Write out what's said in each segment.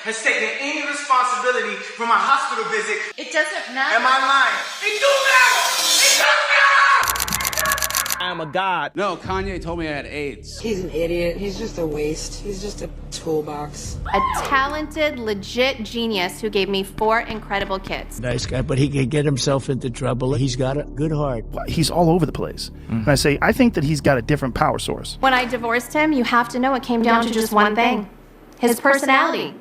has taken any responsibility for my hospital visit. It doesn't matter. Am I lying? It do matter! It does matter! I'm a god. No, Kanye told me I had AIDS. He's an idiot. He's just a waste. He's just a toolbox. A talented, legit genius who gave me 4 incredible kids. Nice guy, but he can get himself into trouble. He's got a good heart. He's all over the place. And I say, I think that he's got a different power source. When I divorced him, you have to know it came down to just one thing. His personality.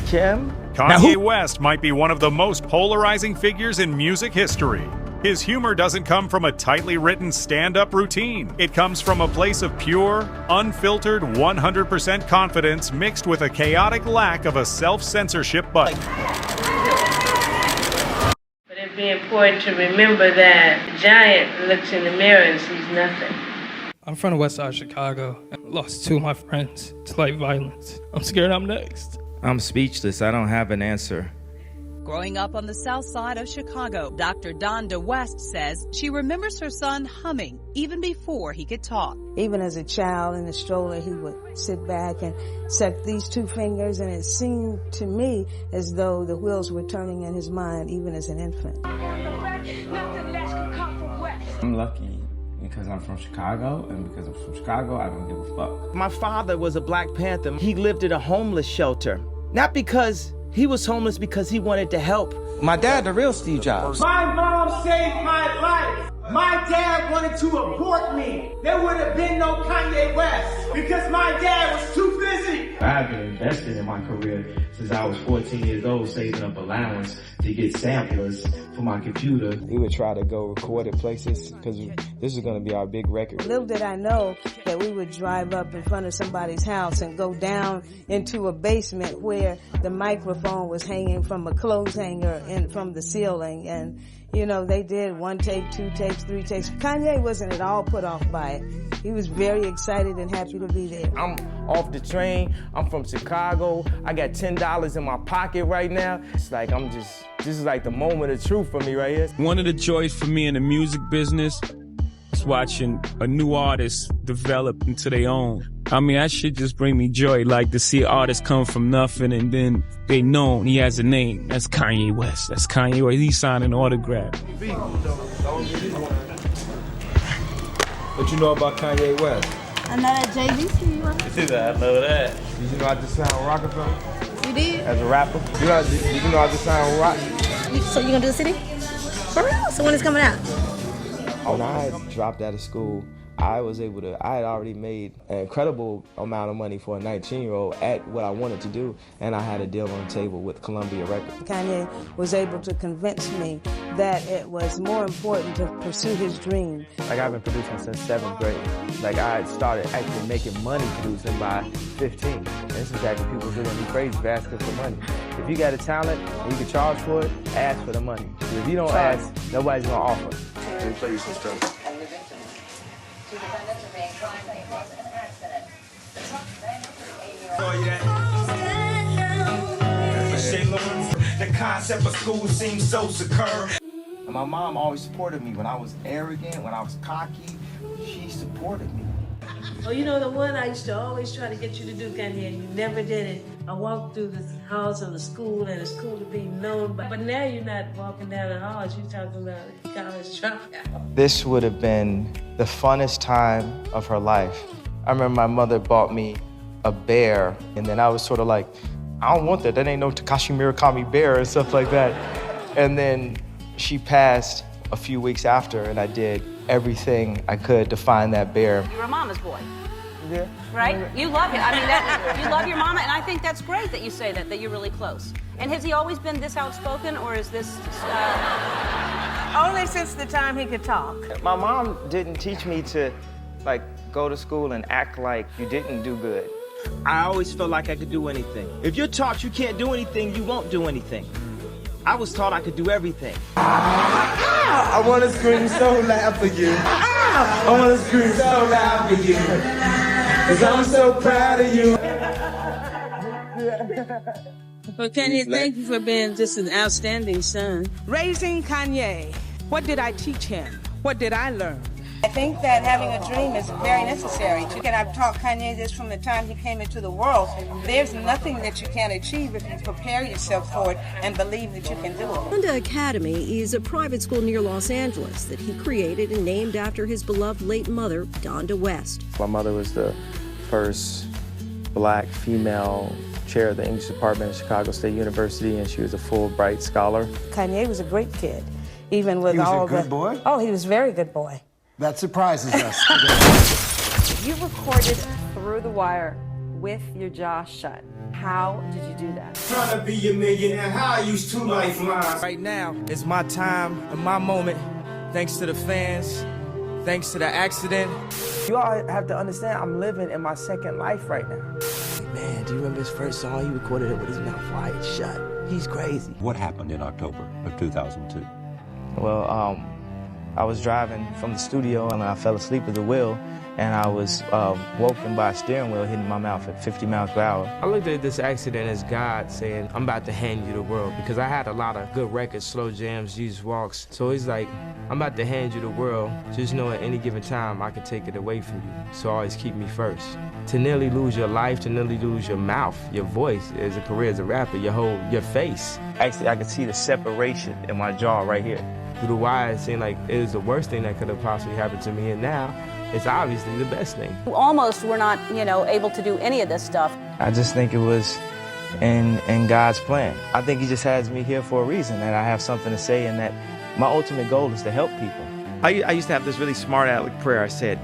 Kim? Kanye West might be one of the most polarizing figures in music history. His humor doesn't come from a tightly written stand-up routine. It comes from a place of pure, unfiltered, 100% confidence mixed with a chaotic lack of a self-censorship button. But it'd be important to remember that the giant looks in the mirror and sees nothing. I'm from the west side of Chicago. I lost 2 of my friends to light violence. I'm scared I'm next. I'm speechless. I don't have an answer. Growing up on the south side of Chicago, Dr. Donda West says she remembers her son humming even before he could talk. Even as a child in the stroller, he would sit back and suck these 2 fingers, and it seemed to me as though the wheels were turning in his mind even as an infant. I'm lucky because I'm from Chicago, and because I'm from Chicago, I don't give a fuck. My father was a Black Panther. He lived at a homeless shelter. Not because he was homeless, because he wanted to help. My dad, the real Steve Jobs. My mom saved my life. My dad wanted to abort me. There would have been no Kanye West because my dad was too busy. I've been investing in my career since I was 14 years old, saving up allowance to get samplers for my computer. We would try to go record at places because this is going to be our big record. Little did I know that we would drive up in front of somebody's house and go down into a basement where the microphone was hanging from a clothes hanger and from the ceiling. And, you know, they did 1 take, 2 takes, 3 takes. Kanye wasn't at all put off by it. He was very excited and happy to be there. I'm off the train. I'm from Chicago. I got $10 in my pocket right now. It's like this is like the moment of truth for me right here. One of the joys for me in the music business is watching a new artist develop into their own. I mean, that shit just bring me joy, like to see artists come from nothing and then they know he has a name. That's Kanye West. That's Kanye West. He's signing an autograph. What you know about Kanye West? I know that JVC, right? You see that? I know that. Did you know I just signed with Rockefeller? You did? As a rapper? Did you know I just signed with Rock? So you gonna do the city? For real? So when it's coming out? When I dropped out of school, I had already made an incredible amount of money for a 19-year-old at what I wanted to do, and I had a deal on the table with Columbia Records. Kanye was able to convince me that it was more important to pursue his dream. Like, I've been producing since 7th grade. Like, I had started actually making money producing by 15. And this is actually people doing me crazy for asking for money. If you got a talent and you can charge for it, ask for the money. If you don't ask, nobody's gonna offer. Let me play you some stuff. The concept of school seems so superb. My mom always supported me when I was arrogant, when I was cocky. She supported me. Oh, you know the one I used to always try to get you to do, Kanye, and you never did it. I walked through the halls of the school, and it's cool to be known, but now you're not walking down the halls, you're talking about college dropout. This would have been the funnest time of her life. I remember my mother bought me a bear, and then I was sort of like, I don't want that. That ain't no Takashi Murakami bear and stuff like that. And then she passed a few weeks after, and I did everything I could to find that bear. You're a mama's boy. Yeah. Right? You love it. I mean, you love your mama, and I think that's great that you say that you're really close. And has he always been this outspoken, or is this... Only since the time he could talk. My mom didn't teach me to, like, go to school and act like you didn't do good. I always felt like I could do anything. If you're taught you can't do anything, you won't do anything. I was taught I could do everything. I want to scream so loud for you. I want to scream so loud for you. Because I'm so proud of you. Well, Kanye, thank you for being just an outstanding son. Raising Kanye, what did I teach him? What did I learn? I think that having a dream is very necessary. And I've taught Kanye this from the time he came into the world. There's nothing that you can't achieve if you prepare yourself for it and believe that you can do it. Donda Academy is a private school near Los Angeles that he created and named after his beloved late mother, Donda West. My mother was the first black female chair of the English department at Chicago State University, and she was a Fulbright scholar. Kanye was a great kid, even with He was all a good boy? Oh, he was a very good boy. That surprises us. You recorded Through the Wire with your jaw shut. How did you do that? Trying to be a millionaire, how I used 2 lifelines. Right now is my time and my moment, thanks to the fans, thanks to the accident. You all have to understand, I'm living in my second life right now. Man, do you remember his first song? He recorded it with his mouth wide shut. He's crazy. What happened in October of 2002? Well, I was driving from the studio and I fell asleep at the wheel, and I was woken by a steering wheel hitting my mouth at 50 miles per hour. I looked at this accident as God saying, I'm about to hand you the world, because I had a lot of good records, slow jams, Jesus walks. So he's like, I'm about to hand you the world. Just know at any given time I can take it away from you. So always keep me first. To nearly lose your life, to nearly lose your mouth, your voice as a career as a rapper, your face. Actually, I could see the separation in my jaw right here. Through the wire, it seemed like it was the worst thing that could have possibly happened to me, and now it's obviously the best thing. Almost were not, able to do any of this stuff. I just think it was in God's plan. I think he just has me here for a reason, that I have something to say, and that my ultimate goal is to help people. I used to have this really smart aleck prayer. I said,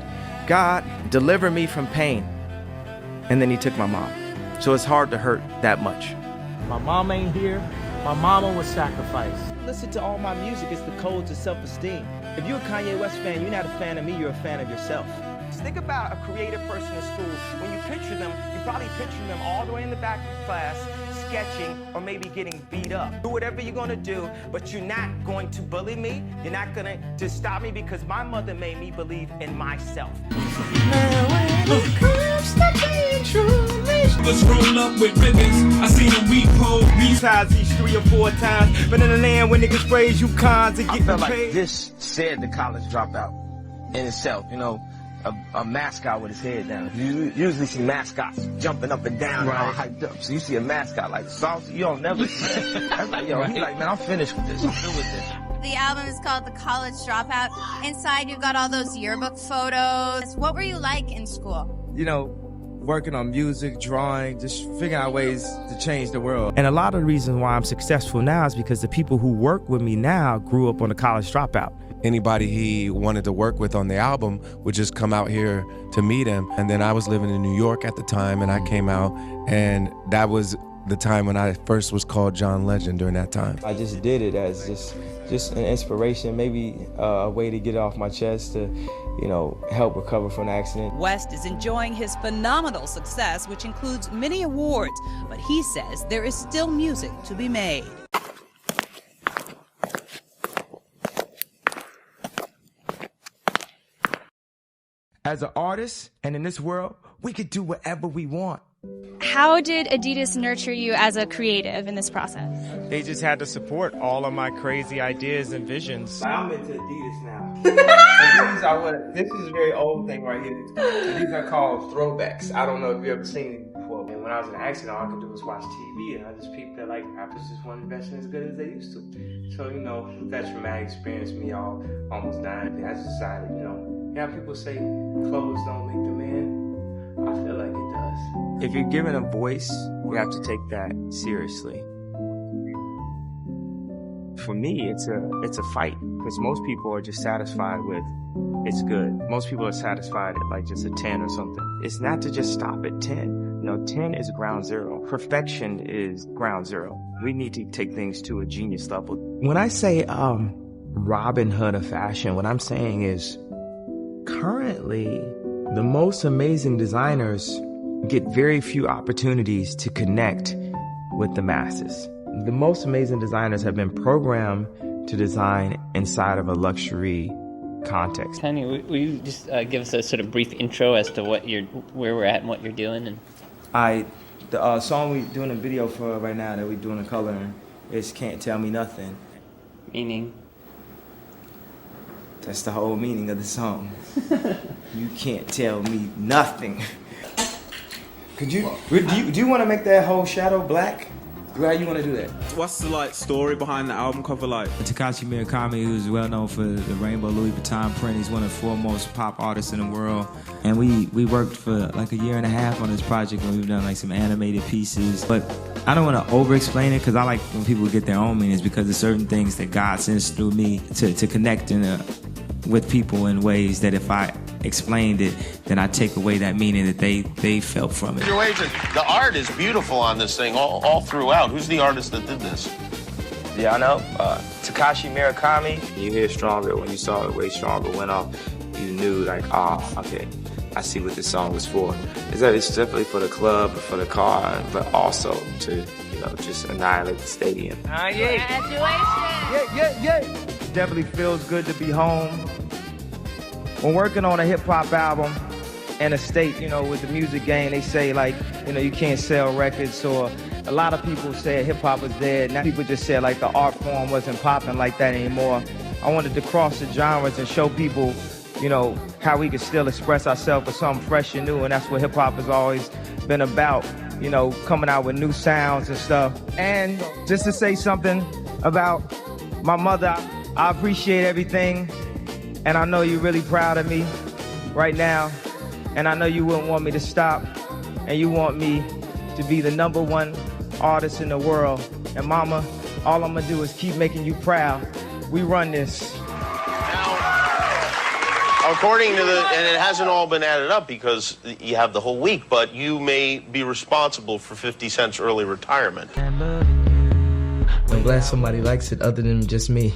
God, deliver me from pain. And then he took my mom. So it's hard to hurt that much. My mom ain't here. My mama was sacrificed. Listen to all my music. It's the codes of self-esteem. If you're a Kanye West fan, you're not a fan of me, you're a fan of yourself. Think about a creative person in school. When you picture them, you probably picture them all the way in the back of class, sketching or maybe getting beat up. Do whatever you're gonna do, but you're not going to bully me. You're not gonna just stop me, because my mother made me believe in myself. Let's roll up with ribbons. I seen them repo. These ties each 3 or 4 times, but in the land when niggas praise you cons and get paid. Like this said the college dropout in itself, a mascot with his head down. You usually see mascots jumping up and down, and all hyped up. So you see a mascot like Sauce, you don't never see it. That's like, yo, he's like, man, I'm finished with this. I'm through with this. The album is called The College Dropout. Inside, you've got all those yearbook photos. What were you like in school? Working on music, drawing, just figuring out ways to change the world. And a lot of the reasons why I'm successful now is because the people who work with me now grew up on The College Dropout. Anybody he wanted to work with on the album would just come out here to meet him. And then I was living in New York at the time, and I came out, and that was the time when I first was called John Legend during that time. I just did it as just an inspiration, maybe a way to get it off my chest, to help recover from the accident. West is enjoying his phenomenal success, which includes many awards, but he says there is still music to be made. As an artist, and in this world, we could do whatever we want. How did Adidas nurture you as a creative in this process? They just had to support all of my crazy ideas and visions. I'm into Adidas now. This is a very old thing right here. These are called throwbacks. I don't know if you've ever seen it before. And when I was in an accident, all I could do was watch TV, and I just peeped that rappers just weren't investing as good as they used to. So, with that traumatic experience, me almost dying, I just decided, people say clothes don't make the man. I feel like it does. If you're given a voice, you have to take that seriously. For me, it's a fight, because most people are just satisfied with it's good. Most people are satisfied at like just a 10 or something. It's not to just stop at 10. No, 10 is ground zero. Perfection is ground zero. We need to take things to a genius level. When I say Robin Hood of fashion, what I'm saying is currently the most amazing designers get very few opportunities to connect with the masses. The most amazing designers have been programmed to design inside of a luxury context. Kanye, will you just give us a sort of brief intro as to where we're at and what you're doing? The song we're doing a video for right now that we're doing the coloring is Can't Tell Me Nothing. Meaning? That's the whole meaning of the song. You can't tell me nothing. Do you want to make that whole shadow black? How you want to do that? What's the story behind the album cover like? Takashi Murakami, who's well known for the Rainbow Louis Vuitton print, he's one of the foremost pop artists in the world. And we worked for like a year and a half on this project, and we've done like some animated pieces. But I don't want to over-explain it, because I like when people get their own meanings, because there's certain things that God sends through me to connect with people in ways that if I explained it, then I take away that meaning that they felt from it. Your agent, the art is beautiful on this thing all throughout. Who's the artist that did this? Yeah, I know. Takashi Murakami. You hear Stronger. When you saw the way Stronger went off, you knew like, okay, I see what this song was for. It's definitely for the club, for the car, but also to, just annihilate the stadium. Congratulations. Yeah. Definitely feels good to be home. When working on a hip-hop album in a state, with the music game, they say, you can't sell records, or a lot of people say hip-hop is dead. Now people just say, the art form wasn't popping like that anymore. I wanted to cross the genres and show people, how we could still express ourselves with something fresh and new, and that's what hip-hop has always been about, coming out with new sounds and stuff. And just to say something about my mother, I appreciate everything. And I know you're really proud of me right now. And I know you wouldn't want me to stop. And you want me to be the #1 artist in the world. And Mama, all I'm gonna do is keep making you proud. We run this. Now, according to and it hasn't all been added up because you have the whole week, but you may be responsible for 50 Cent's early retirement. I'm glad somebody likes it other than just me.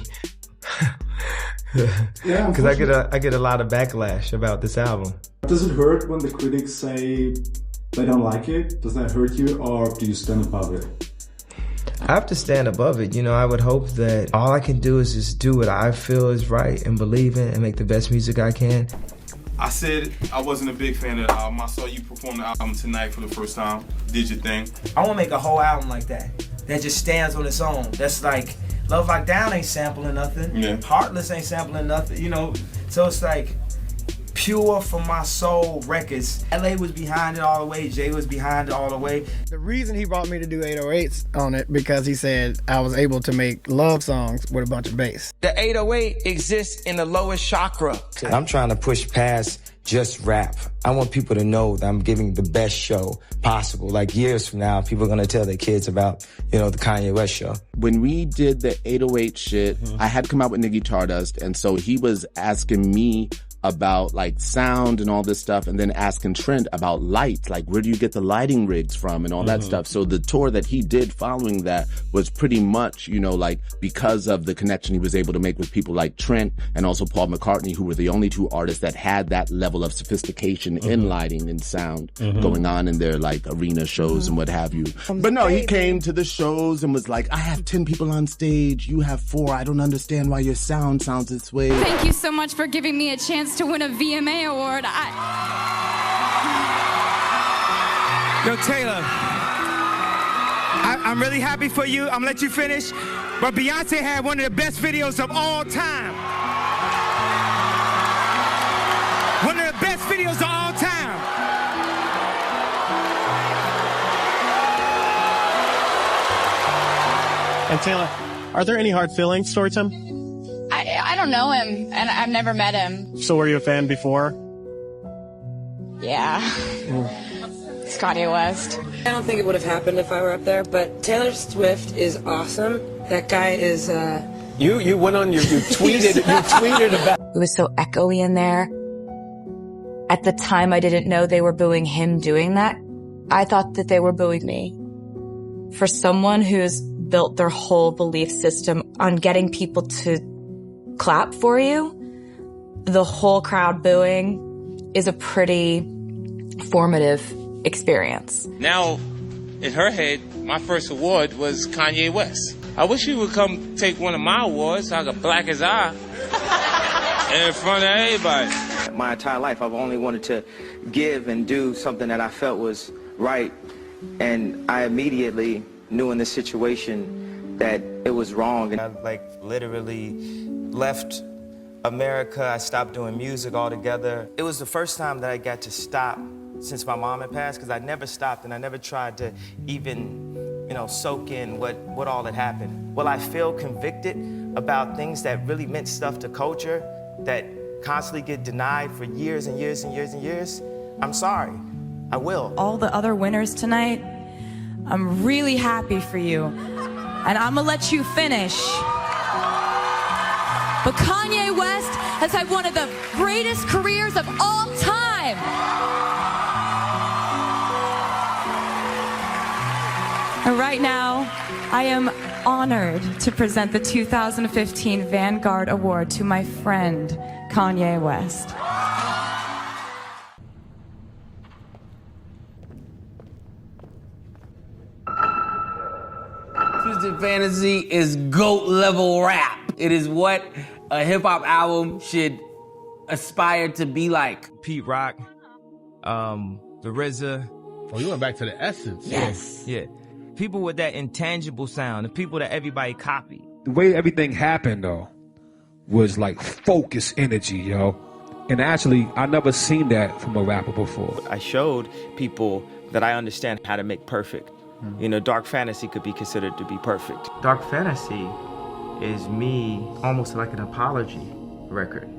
Yeah, because I get a lot of backlash about this album. Does it hurt when the critics say they don't like it? Does that hurt you, or do you stand above it? I have to stand above it. I would hope that all I can do is just do what I feel is right and believe in and make the best music I can. I said I wasn't a big fan of the album. I saw you perform the album tonight for the first time. Did your thing. I want to make a whole album like that just stands on its own. That's like, Love Like Down ain't sampling nothing. Yeah. Heartless ain't sampling nothing, So it's like pure from my soul records. LA was behind it all the way. Jay was behind it all the way. The reason he brought me to do 808s on it, because he said I was able to make love songs with a bunch of bass. The 808 exists in the lowest chakra. I'm trying to push past just rap. I want people to know that I'm giving the best show possible. Like years from now, people are going to tell their kids about, the Kanye West show. When we did the 808 shit, I had come out with Niggy Stardust, and so he was asking me about sound and all this stuff, and then asking Trent about lights, where do you get the lighting rigs from and all that stuff. So the tour that he did following that was pretty much, because of the connection he was able to make with people like Trent and also Paul McCartney, who were the only two artists that had that level of sophistication in lighting and sound going on in their arena shows and what have you. But no, he came to the shows and was like, I have 10 people on stage, you have 4, I don't understand why your sound sounds this way. Thank you so much for giving me a chance to win a VMA award. Yo, Taylor, I'm really happy for you. I'm gonna let you finish. But Beyonce had one of the best videos of all time. One of the best videos of all time. And Taylor, are there any hard feelings towards him? I don't know him, and I've never met him. So were you a fan before? Yeah. It's Kanye West. I don't think it would have happened if I were up there, but Taylor Swift is awesome. That guy is, You went on you tweeted about... It was so echoey in there. At the time, I didn't know they were booing him doing that. I thought that they were booing me. For someone who's built their whole belief system on getting people to clap for you, the whole crowd booing is a pretty formative experience. Now, in her head, my first award was Kanye West. I wish he would come take one of my awards so I could black his eye in front of everybody. My entire life, I've only wanted to give and do something that I felt was right, and I immediately knew in this situation that it was wrong. And I literally left America. I stopped doing music altogether. It was the first time that I got to stop since my mom had passed, because I never stopped and I never tried to even, soak in what all had happened. Will I feel convicted about things that really meant stuff to culture that constantly get denied for years and years and years and years? I'm sorry. I will. All the other winners tonight, I'm really happy for you. And I'm gonna let you finish. But Kanye West has had one of the greatest careers of all time. And right now, I am honored to present the 2015 Vanguard Award to my friend, Kanye West. Twisted Fantasy is GOAT level rap. It is what a hip hop album should aspire to be like. Pete Rock, the RZA. Oh, you went back to the essence. Yes. Yeah. People with that intangible sound, the people that everybody copied. The way everything happened, though, was like focused energy, yo. And actually, I never seen that from a rapper before. I showed people that I understand how to make perfect. Dark fantasy could be considered to be perfect. Dark fantasy is me almost like an apology record.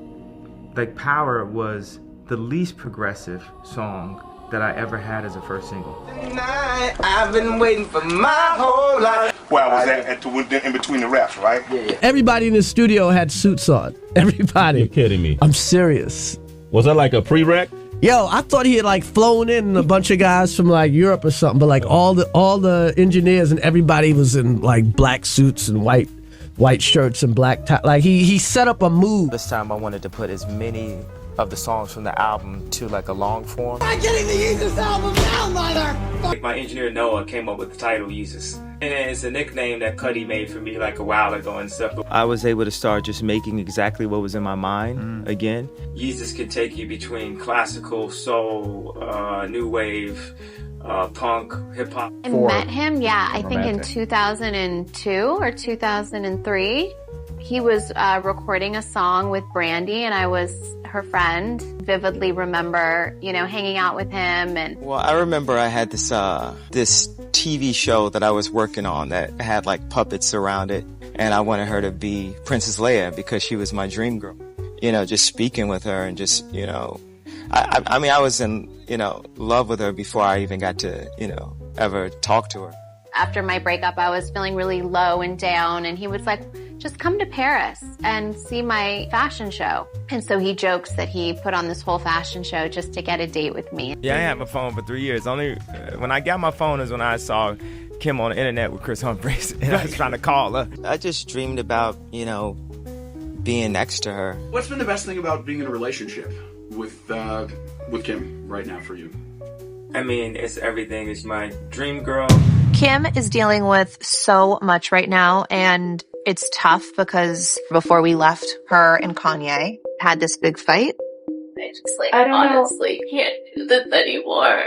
Like Power was the least progressive song that I ever had as a first single. I've been waiting for my whole life. Well, I was in between the raps, right? Yeah. Everybody in the studio had suits on. Everybody. You're kidding me. I'm serious. Was that like a pre-rec? Yo, I thought he had like flown in a bunch of guys from like Europe or something, but like all the engineers and everybody was in like black suits and white shirts and black tie. Like he set up a mood. This time I wanted to put as many of the songs from the album to like a long form. I'm getting the Yeezus album now, mother! My engineer Noah came up with the title Yeezus. And it's a nickname that Cudi made for me like a while ago and stuff. I was able to start just making exactly what was in my mind again. Yeezus can take you between classical, soul, new wave, punk, hip hop. I met him, I think in 2002 or 2003. He was recording a song with Brandy, and I was her friend. Vividly remember, hanging out with him. And well, I remember I had this TV show that I was working on that had like puppets around it, and I wanted her to be Princess Leia because she was my dream girl. Just speaking with her and just, I mean, I was in, love with her before I even got to, ever talk to her. After my breakup, I was feeling really low and down, and he was like, just come to Paris and see my fashion show. And so he jokes that he put on this whole fashion show just to get a date with me. Yeah, I had my phone for 3 years. Only when I got my phone is when I saw Kim on the internet with Chris Humphries, and I was trying to call her. I just dreamed about, being next to her. What's been the best thing about being in a relationship with Kim right now for you? I mean, it's everything. It's my dream girl. Kim is dealing with so much right now, and it's tough because before we left, her and Kanye had this big fight. I honestly can't do this anymore.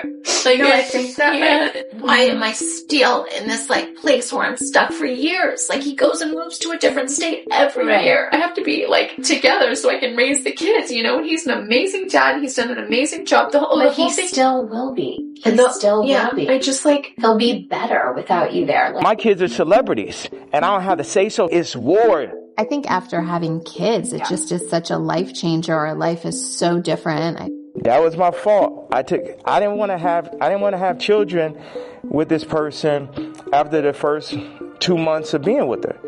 I think that why am I still in this place where I'm stuck for years? He goes and moves to a different state every year. I have to be together so I can raise the kids, and he's an amazing dad. He's done an amazing job. The whole thing still will be. He still will be. I just he'll be better without you there. My kids are celebrities, and I don't have to say so. It's war. I think after having kids, it just is such a life changer. Our life is so different. That was my fault. I didn't want to have children with this person after the first 2 months of being with her.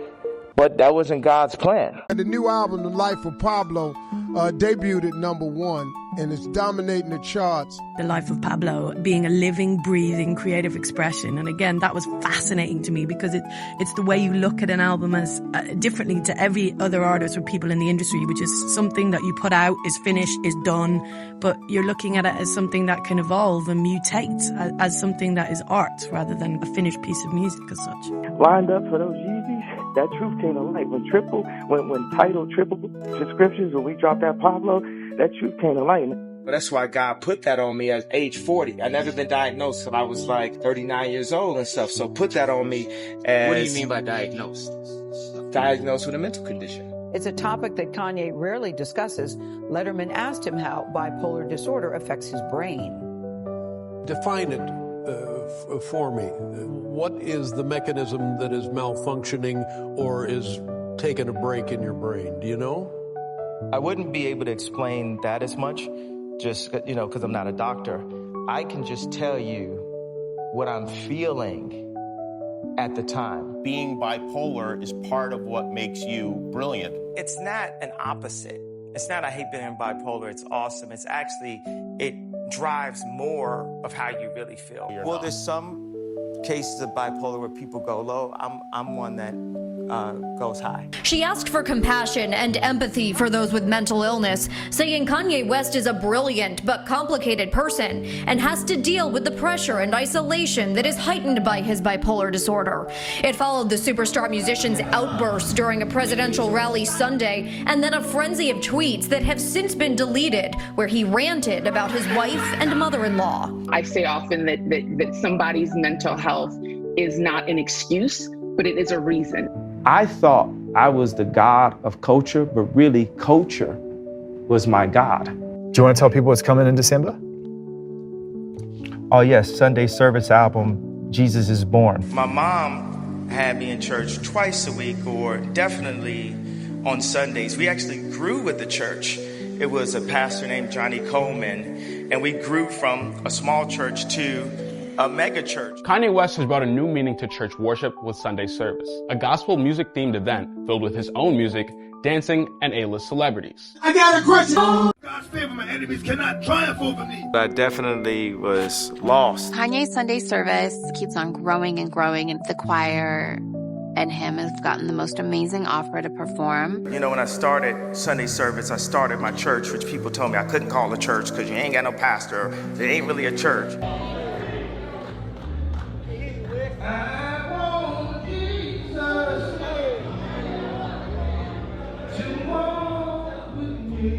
But that wasn't God's plan. The new album, The Life of Pablo, debuted at #1, and it's dominating the charts. The Life of Pablo being a living, breathing, creative expression. And again, that was fascinating to me because it's the way you look at an album as differently to every other artist or people in the industry, which is something that you put out, is finished, is done, but you're looking at it as something that can evolve and mutate, as something that is art rather than a finished piece of music as such. Lined up for those Yeezys, that truth came to light. When Tidal triple subscriptions, when we dropped that Pablo, that truth came to light. But that's why God put that on me at age 40. I never been diagnosed till I was 39 years old and stuff. So put that on me as... What do you mean by diagnosed? Diagnosed with a mental condition. It's a topic that Kanye rarely discusses. Letterman asked him how bipolar disorder affects his brain. Define it for me. What is the mechanism that is malfunctioning or is taking a break in your brain? Do you know? I wouldn't be able to explain that as much, just, because I'm not a doctor. I can just tell you what I'm feeling at the time. Being bipolar is part of what makes you brilliant. It's not an opposite. It's not I hate being bipolar, it's awesome. It's actually, it drives more of how you really feel. Well, there's some cases of bipolar where people go low. I'm one that goes high. She asked for compassion and empathy for those with mental illness, saying Kanye West is a brilliant but complicated person and has to deal with the pressure and isolation that is heightened by his bipolar disorder. It followed the superstar musician's outburst during a presidential rally Sunday, and then a frenzy of tweets that have since been deleted, where he ranted about his wife and mother-in-law. I say often that somebody's mental health is not an excuse, but it is a reason. I thought I was the god of culture, but really culture was my god. Do you want to tell people what's coming in December? Oh yes, Sunday service album, Jesus is Born. My mom had me in church twice a week, or definitely on Sundays. We actually grew with the church. It was a pastor named Johnny Coleman, and we grew from a small church to a mega church. Kanye West has brought a new meaning to church worship with Sunday service, a gospel music themed event filled with his own music, dancing, and A-list celebrities. I got a question. God's favor, my enemies cannot triumph over me. I definitely was lost. Kanye's Sunday service keeps on growing and growing, and the choir and him have gotten the most amazing offer to perform. When I started Sunday service, I started my church, which people told me I couldn't call a church because you ain't got no pastor. It ain't really a church. I want Jesus to walk with me.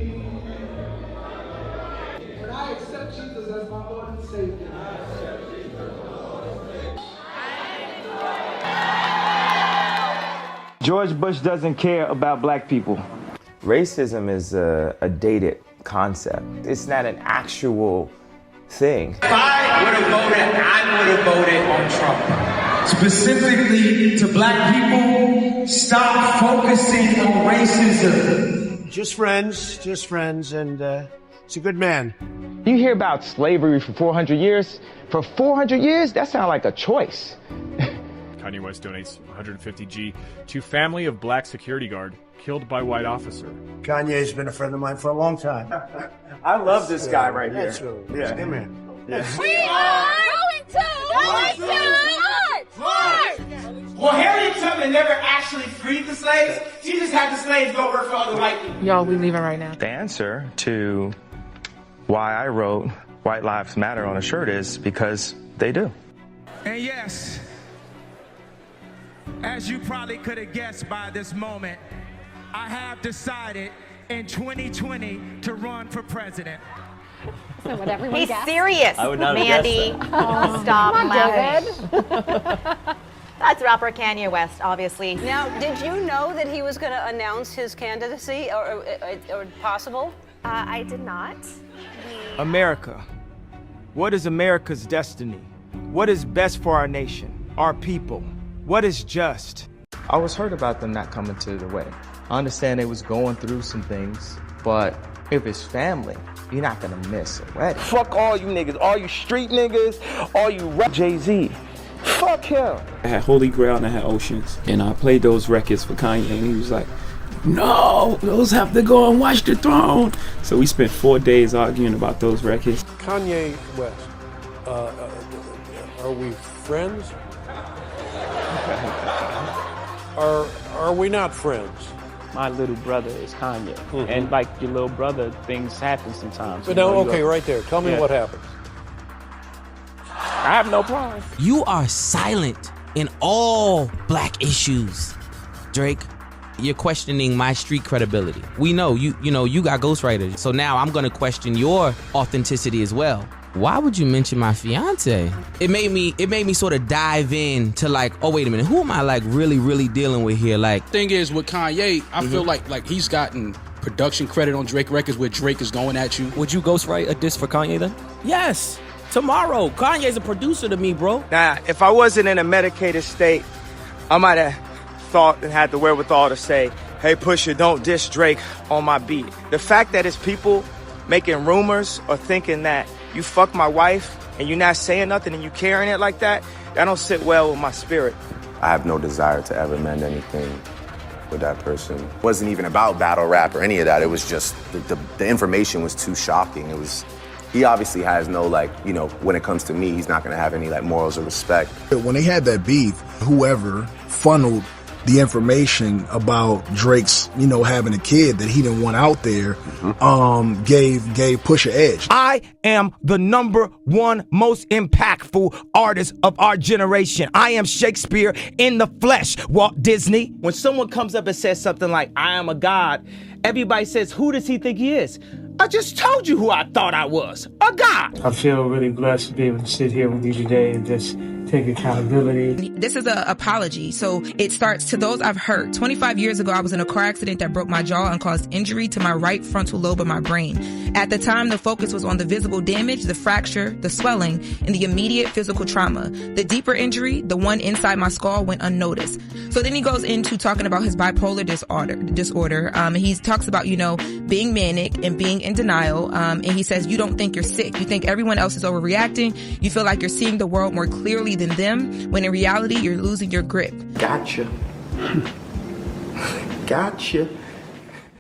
When I accept Jesus as my Lord and Savior, I accept Jesus as my Lord and Savior. George Bush doesn't care about black people. Racism is a dated concept. It's not an actual thing. If I would have voted on Trump. Specifically to black people, stop focusing on racism. Just friends, and it's a good man. You hear about slavery for 400 years? For 400 years? That sounds like a choice. Kanye West donates $150G to family of black security guard killed by white officer. Kanye's been a friend of mine for a long time. I love this guy right here. That's really, yeah. Hey, man. Yeah. We are Well, Harriet Tubman never actually freed the slaves. She just had the slaves go work for other white people. Y'all, we leaving right now. The answer to why I wrote White Lives Matter on a shirt is because they do. And yes, as you probably could have guessed by this moment, I have decided in 2020 to run for president. So what everyone He's guessed? serious, I would not Mandy. Stop Come on, laughing. That's rapper Kanye West, obviously. Now, did you know that he was going to announce his candidacy or possible? I did not. America. What is America's destiny? What is best for our nation, our people? What is just? I was hurt about them not coming to the wedding. I understand they was going through some things, but if it's family, you're not gonna miss a wedding. Fuck all you niggas, all you street niggas, all you rap Jay-Z. Fuck him. I had Holy Grail and I had Oceans, and I played those records for Kanye, and he was like, no, those have to go and Watch the Throne. So we spent 4 days arguing about those records. Kanye West, are we friends? Are we not friends? My little brother is Kanye. Mm-hmm. And like your little brother, things happen sometimes. But now, okay, right there. Tell me what happens. I have no problem. You are silent in all black issues, Drake. You're questioning my street credibility. We know you got ghostwriters. So now I'm gonna question your authenticity as well. why would you mention my fiance? It made me sort of dive in to like, oh wait a minute, who am I like really dealing with here? Like, thing is with Kanye, I feel like he's gotten production credit on Drake records where Drake is going at you. Would you ghostwrite a diss for Kanye then? Yes, tomorrow. Kanye's a producer to me, bro. Now, if I wasn't in a medicated state, I might have thought and had the wherewithal to say, hey, Pusha, don't diss Drake on my beat. The fact that it's people making rumors or thinking that you fuck my wife and you're not saying nothing and you carrying it like that, that don't sit well with my spirit. I have no desire to ever mend anything with that person. It wasn't even about battle rap or any of that. It was just the information was too shocking. He obviously has no, like, you know, when it comes to me, he's not gonna have any like morals or respect. When they had that beef, whoever funneled the information about Drake's, you know, having a kid that he didn't want out there, gave Pusha edge. I am the #1 most impactful artist of our generation. I am Shakespeare in the flesh, Walt Disney. When someone comes up and says something like, I am a god, everybody says, who does he think he is? I just told you who I thought I was, a god. I feel really blessed to be able to sit here with you today and just take accountability. This is an apology. So it starts to those I've hurt. 25 years ago, I was in a car accident that broke my jaw and caused injury to my right frontal lobe of my brain. At the time, the focus was on the visible damage, the fracture, the swelling, and the immediate physical trauma. The deeper injury, the one inside my skull, went unnoticed. So then he goes into talking about his bipolar disorder. He talks about, you know, being manic and being in denial. And he says, you don't think you're sick. You think everyone else is overreacting. You feel like you're seeing the world more clearly than them, when in reality, you're losing your grip. Gotcha. Gotcha.